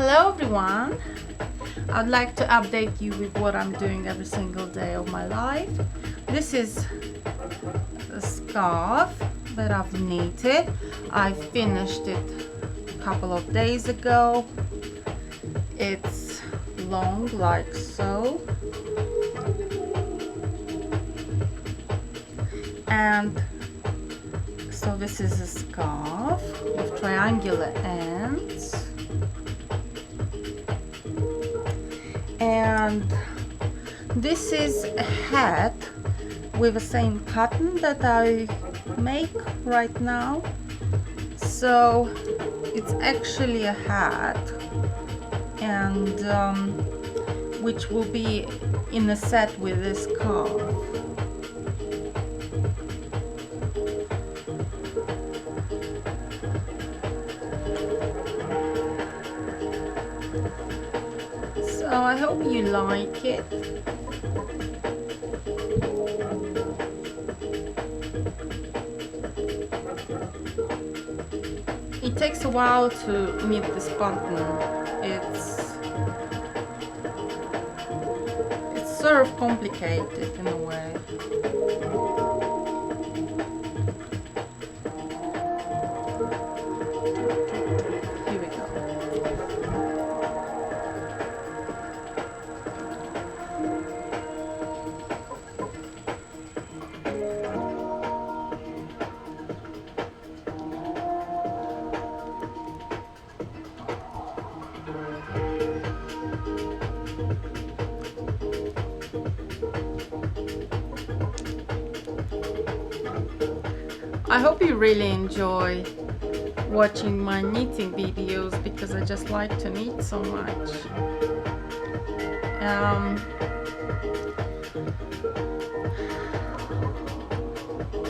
Hello everyone, I'd like to update you with what I'm doing every single day of my life. This is a scarf that I've knitted. I finished it a couple of days ago. It's long like so, and so this is a scarf with triangular ends, and this is a hat with the same pattern that I make right now. So it's actually a hat, and which will be in a set with this scarf. So I hope you like it. It takes a while to knit this button. It's sort of complicated in a way. Here we go. I hope you really enjoy watching my knitting videos, because I just like to knit so much.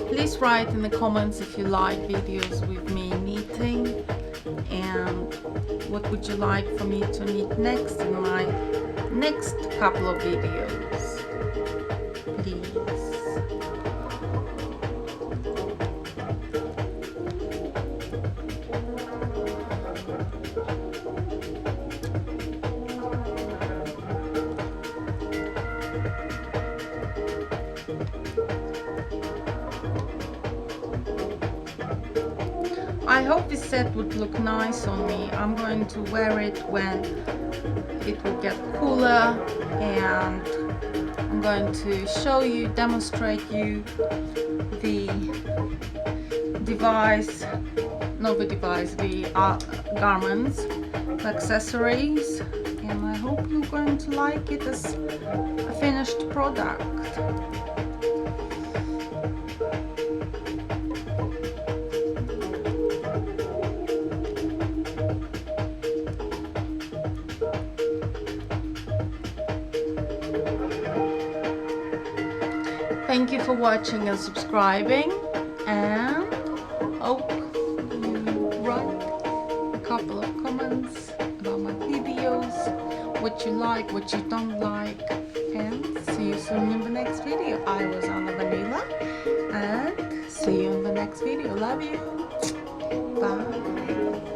Please write in the comments if you like videos with me knitting, and what would you like for me to knit next in my next couple of videos, please. I hope this set would look nice on me. I'm going to wear it when it will get cooler, and I'm going to show you, demonstrate you the device, not the device, the garments, the accessories, and I hope you're going to like it as a finished product. Thank you for watching and subscribing, and hope you write a couple of comments about my videos, what you like, what you don't like, and see you soon in the next video. I was Vanila, and see you in the next video. Love you. Bye.